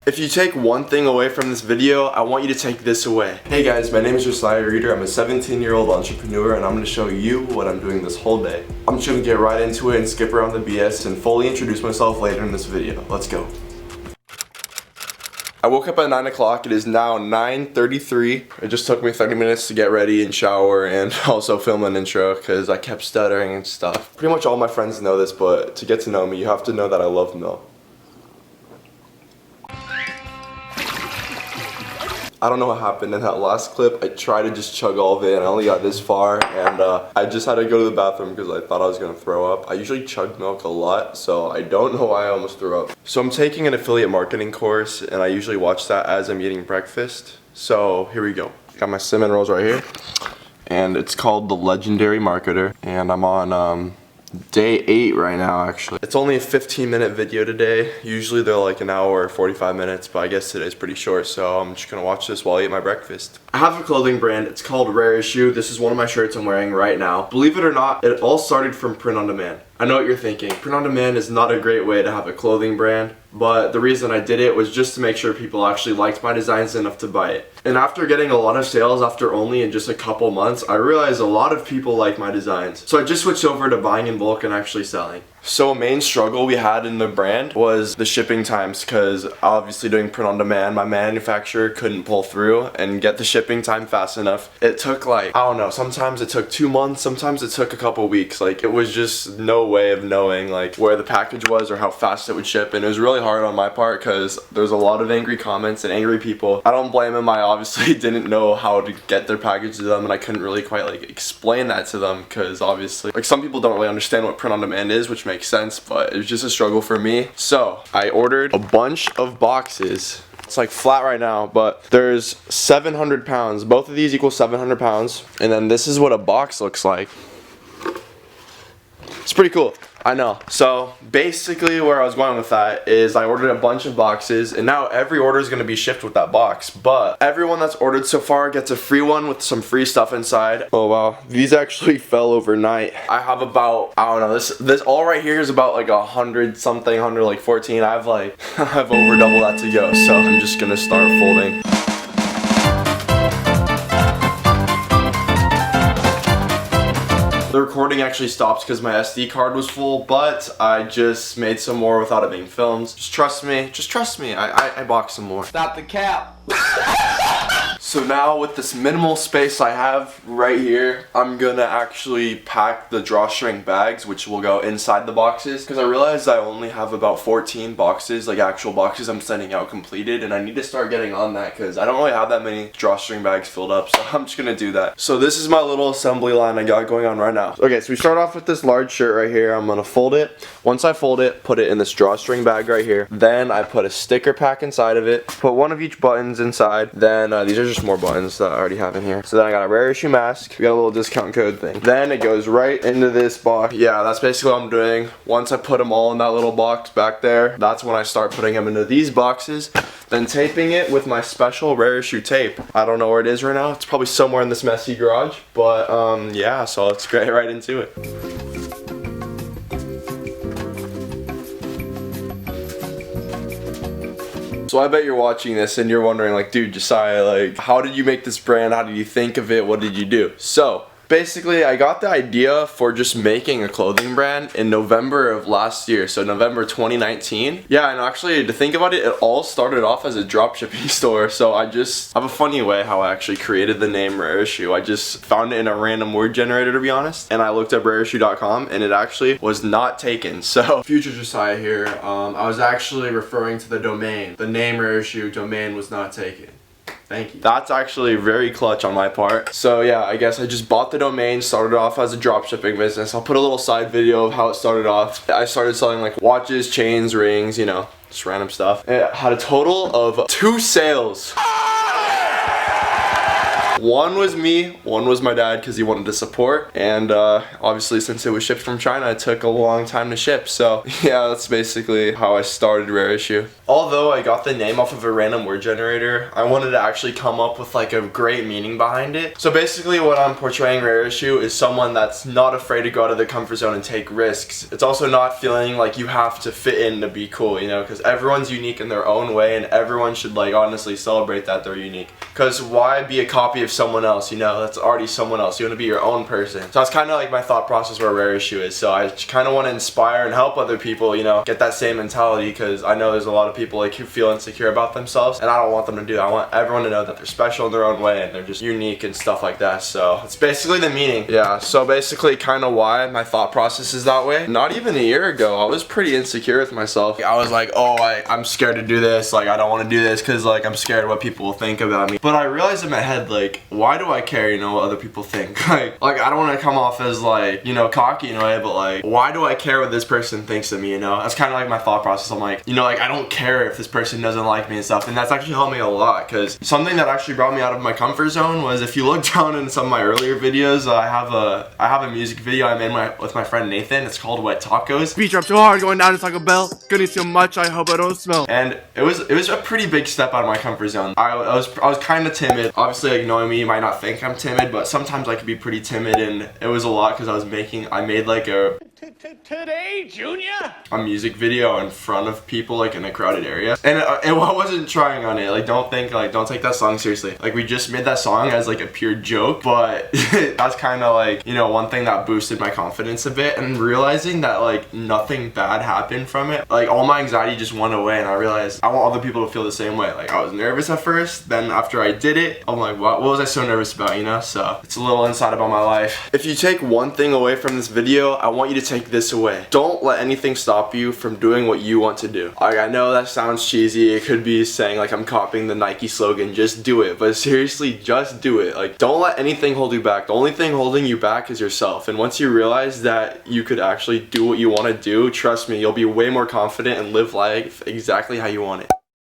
If you take one thing away from this video, I want you to take this away. Hey guys, my name is JSTARR. I'm a 17-year-old entrepreneur and I'm going to show you what I'm doing this whole day. I'm just going to get right into it and skip around the BS and fully introduce myself later in this video. Let's go. I woke up at 9 o'clock. It is now 9:33. It just took me 30 minutes to get ready and shower and also film an intro because I kept stuttering and stuff. Pretty much all my friends know this, but to get to know me, you have to know that I love milk. I don't know what happened in that last clip. I tried to just chug all of it and I only got this far, and I just had to go to the bathroom because I thought I was gonna throw up. I usually chug milk a lot, so I don't know why I almost threw up. So I'm taking an affiliate marketing course and I usually watch that as I'm eating breakfast. So here we go. Got my cinnamon rolls right here and it's called The Legendary Marketer, and I'm on day 8 right now actually. It's only a 15-minute video today. Usually they're like an hour or 45 minutes, but I guess today's pretty short, so I'm just gonna watch this while I eat my breakfast. I have a clothing brand. It's called Rareissue. This is one of my shirts I'm wearing right now. Believe it or not, it all started from print on demand. I know what you're thinking. Print on demand is not a great way to have a clothing brand, but the reason I did it was just to make sure people actually liked my designs enough to buy it. And after getting a lot of sales after only in just a couple months, I realized a lot of people like my designs. So I just switched over to buying in bulk and actually selling. So a main struggle we had in the brand was the shipping times, because obviously doing print on demand, my manufacturer couldn't pull through and get the shipping time fast enough. It took like, I don't know, sometimes it took 2 months, sometimes it took a couple weeks. Like, it was just no way of knowing like where the package was or how fast it would ship, and it was really hard on my part because there's a lot of angry comments and angry people. I don't blame them. I obviously didn't know how to get their package to them, and I couldn't really quite like explain that to them because obviously like some people don't really understand what print on demand is, which makes sense, but it was just a struggle for me. So I ordered a bunch of boxes. It's like flat right now, but there's 700 pounds. Both of these equal 700 pounds. And then this is what a box looks like. It's pretty cool. I know. So basically where I was going with that is I ordered a bunch of boxes, and now every order is going to be shipped with that box, but everyone that's ordered so far gets a free one with some free stuff inside. Oh wow, these actually fell overnight. I have about, I don't know, this all right here is about like 100 something, 114. I have over double that to go, so I'm just gonna start folding. The recording actually stopped because my SD card was full, but I just made some more without it being filmed. Just trust me, I boxed some more. Stop the cap. So now with this minimal space I have right here, I'm gonna actually pack the drawstring bags, which will go inside the boxes, because I realized I only have about 14 boxes, like actual boxes I'm sending out completed, and I need to start getting on that because I don't really have that many drawstring bags filled up, so I'm just gonna do that. So this is my little assembly line I got going on right now. Okay, so we start off with this large shirt right here. I'm gonna fold it. Once I fold it, put it in this drawstring bag right here. Then I put a sticker pack inside of it, put one of each buttons inside. Then these are just more buttons that I already have in here. So then I got a Rareissue mask. We got a little discount code thing. Then it goes right into this box. Yeah, that's basically what I'm doing. Once I put them all in that little box back there, that's when I start putting them into these boxes. Then taping it with my special Rareissue tape. I don't know where it is right now. It's probably somewhere in this messy garage. But yeah, so let's get right into it. So I bet you're watching this and you're wondering like, dude, Josiah, like, how did you make this brand? How did you think of it? What did you do? So basically, I got the idea for just making a clothing brand in November of last year, so November 2019. Yeah, and actually, to think about it, it all started off as a dropshipping store, so I just have a funny way how I actually created the name Rareissue. I just found it in a random word generator, to be honest, and I looked up rareissue.com, and it actually was not taken. So, future Josiah here, I was actually referring to the domain. The name Rareissue domain was not taken. Thank you. That's actually very clutch on my part. So yeah, I guess I just bought the domain, started off as a dropshipping business. I'll put a little side video of how it started off. I started selling like watches, chains, rings, you know, just random stuff. It had a total of 2 sales. One was me, one was my dad because he wanted to support, and obviously since it was shipped from China, it took a long time to ship. So yeah, that's basically how I started Rareissue. Although I got the name off of a random word generator, I wanted to actually come up with like a great meaning behind it. So basically what I'm portraying Rareissue is someone that's not afraid to go out of their comfort zone and take risks. It's also not feeling like you have to fit in to be cool, you know, because everyone's unique in their own way and everyone should like honestly celebrate that they're unique. Because why be a copy of someone else, you know, that's already someone else. You want to be your own person. So that's kind of like my thought process where Rareissue is. So I kind of want to inspire and help other people, you know, get that same mentality, because I know there's a lot of people like who feel insecure about themselves, and I don't want them to do that. I want everyone to know that they're special in their own way and they're just unique and stuff like that. So it's basically the meaning. Yeah, so basically kind of why my thought process is that way. Not even a year ago, I was pretty insecure with myself. I was like, oh, I'm scared to do this. Like, I don't want to do this because like I'm scared of what people will think about me. But I realized in my head, like, why do I care, you know, what other people think? like I don't want to come off as like, you know, cocky in a way, but like, why do I care what this person thinks of me, you know? That's kind of like my thought process. I'm like, you know, like I don't care if this person doesn't like me and stuff, and that's actually helped me a lot, because something that actually brought me out of my comfort zone was, if you look down in some of my earlier videos, I have a music video I made with my friend Nathan. It's called Wet Tacos. Beat drop too hard, going down to Taco Bell. Goodness so much, I hope I don't smell. And it was a pretty big step out of my comfort zone. I was kind of timid. Obviously, like, knowing me, you might not think I'm timid, but sometimes I could be pretty timid, and it was a lot because I made like Today, Junior? a music video in front of people, like in a crowded area, and I wasn't trying on it. Like, don't take that song seriously. Like, we just made that song as like a pure joke, but that's kind of like, you know, one thing that boosted my confidence a bit, and realizing that like nothing bad happened from it. Like, all my anxiety just went away, and I realized I want other people to feel the same way. Like, I was nervous at first, then after I did it, I'm like, what was I so nervous about, you know? So it's a little insight about my life. If you take one thing away from this video, I want you to take this away. Don't let anything stop you from doing what you want to do. Like, I know that sounds cheesy. It could be saying like I'm copying the Nike slogan, just do it. But seriously, just do it. Like, don't let anything hold you back. The only thing holding you back is yourself. And once you realize that you could actually do what you want to do, trust me, you'll be way more confident and live life exactly how you want it.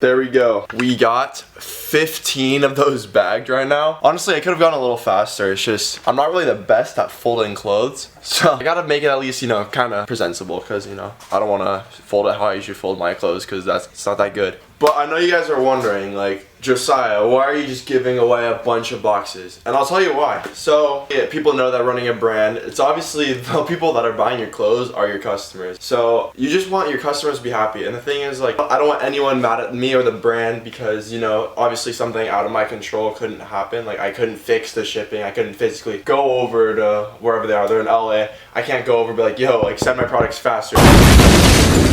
There we go. We got 15 of those bagged right now. Honestly, I could have gone a little faster. It's just, I'm not really the best at folding clothes. So I gotta make it at least, you know, kind of presentable, because, you know, I don't want to fold it how I usually fold my clothes, because it's not that good. But I know you guys are wondering, like, Josiah, why are you just giving away a bunch of boxes? And I'll tell you why. So, yeah, people know that running a brand, it's obviously the people that are buying your clothes are your customers. So, you just want your customers to be happy. And the thing is, like, I don't want anyone mad at me or the brand, because, you know, obviously something out of my control couldn't happen. Like, I couldn't fix the shipping. I couldn't physically go over to wherever they are. They're in LA. I can't go over and be like, yo, like, send my products faster.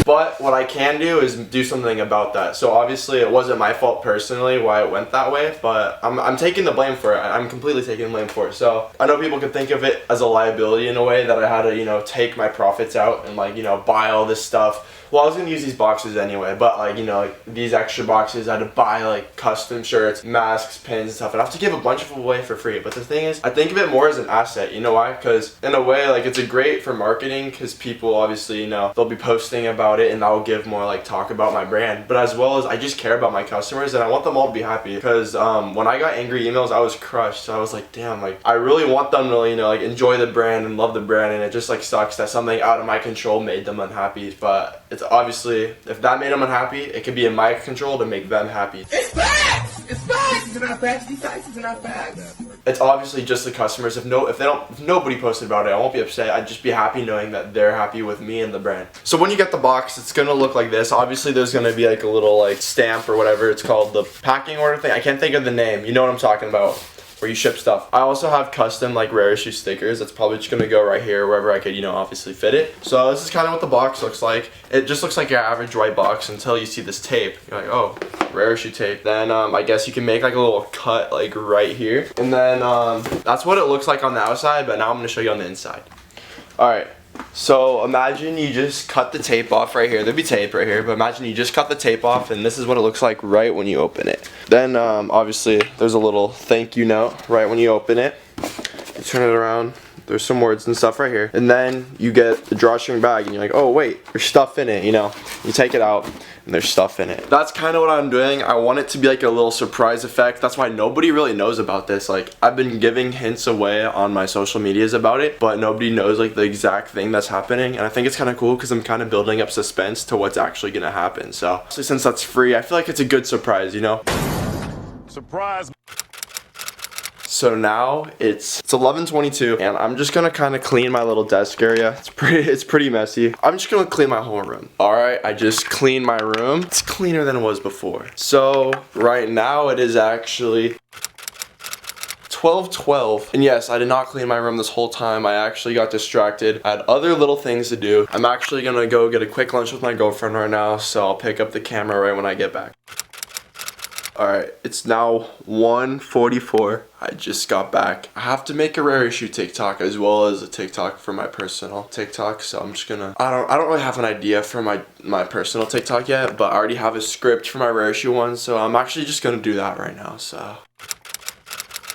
But what I can do is do something about that. So obviously it wasn't my fault personally why it went that way, but I'm taking the blame for it. I'm completely taking the blame for it. So I know people could think of it as a liability in a way, that I had to, you know, take my profits out and, like, you know, buy all this stuff. Well, I was gonna use these boxes anyway, but, like, you know, like, these extra boxes, I had to buy like custom shirts, masks, pins, and stuff, and I have to give a bunch of them away for free. But the thing is, I think of it more as an asset. You know why? Because in a way, like, it's a great for marketing, because people obviously, you know, they'll be posting about it, and that will give more like talk about my brand. But as well as, I just care about my customers, and I want them all to be happy. Because when I got angry emails, I was crushed. So I was like, damn, like, I really want them to, you know, like, enjoy the brand and love the brand, and it just like sucks that something out of my control made them unhappy. But it's obviously, if that made them unhappy, it could be in my control to make them happy. It's facts! It's facts! It's not facts. These facts are not facts. It's obviously just the customers. If nobody posted about it, I won't be upset. I'd just be happy knowing that they're happy with me and the brand. So when you get the box, it's gonna look like this. Obviously there's gonna be like a little like stamp or whatever it's called, the packing order thing. I can't think of the name. You know what I'm talking about, where you ship stuff. I also have custom like Rareissue stickers. That's probably just gonna go right here wherever I could, you know, obviously fit it. So this is kind of what the box looks like. It just looks like your average white box until you see this tape. You're like, oh, Rareissue tape. Then I guess you can make like a little cut like right here. And then that's what it looks like on the outside, but now I'm gonna show you on the inside. Alright. So imagine you just cut the tape off right here. There'd be tape right here, but imagine you just cut the tape off, and this is what it looks like right when you open it. Then obviously there's a little thank you note right when you open it. You turn it around, there's some words and stuff right here. And then you get the drawstring bag, and you're like, oh wait, there's stuff in it, you know. You take it out, and and there's stuff in it. That's kind of what I'm doing. I want it to be like a little surprise effect. That's why nobody really knows about this. Like, I've been giving hints away on my social medias about it, but nobody knows like the exact thing that's happening, and I think it's kind of cool because I'm kind of building up suspense to what's actually gonna happen. So since that's free, I feel like it's a good surprise, you know? Surprise. So now it's 11:22, and I'm just gonna kind of clean my little desk area. It's pretty messy. I'm just gonna clean my whole room. All right, I just cleaned my room. It's cleaner than it was before. So right now it is actually 12:12, and yes, I did not clean my room this whole time. I actually got distracted. I had other little things to do. I'm actually gonna go get a quick lunch with my girlfriend right now, so I'll pick up the camera right when I get back. Alright, it's now 1:44. I just got back. I have to make a Rareissue TikTok as well as a TikTok for my personal TikTok, so I'm just gonna, I don't really have an idea for my personal TikTok yet, but I already have a script for my Rareissue one, so I'm actually just gonna do that right now. So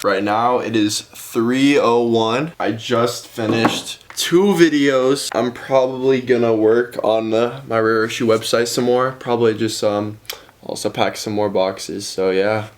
right now it is 3:01. I just finished 2 videos. I'm probably gonna work on my Rareissue website some more. Probably just also pack some more boxes, so yeah.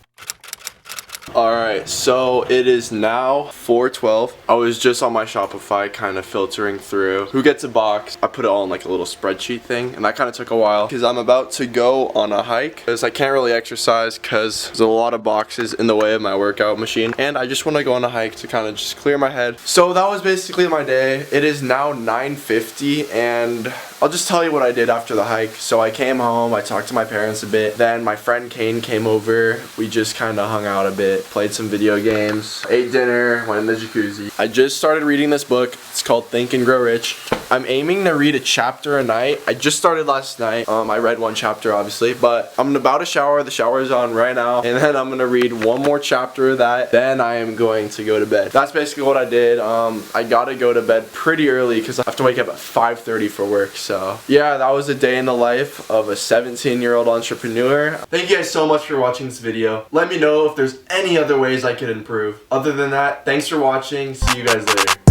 Alright, so it is now 4:12. I was just on my Shopify kind of filtering through who gets a box. I put it all in like a little spreadsheet thing, and that kind of took a while because I'm about to go on a hike because I can't really exercise because there's a lot of boxes in the way of my workout machine, and I just want to go on a hike to kind of just clear my head. So that was basically my day. It is now 9:50, and I'll just tell you what I did after the hike. So I came home, I talked to my parents a bit, then my friend Kane came over. We just kind of hung out a bit, played some video games, ate dinner, went in the jacuzzi. I just started reading this book. It's called Think and Grow Rich. I'm aiming to read a chapter a night. I just started last night. I read 1 chapter obviously, but I'm about to shower. The shower is on right now, and then I'm gonna read 1 more chapter of that. Then I am going to go to bed. That's basically what I did. I gotta go to bed pretty early because I have to wake up at 5:30 for work. So yeah, that was a day in the life of a 17-year-old entrepreneur. Thank you guys so much for watching this video. Let me know if there's any other ways I could improve. Other than that, thanks for watching. See you guys later.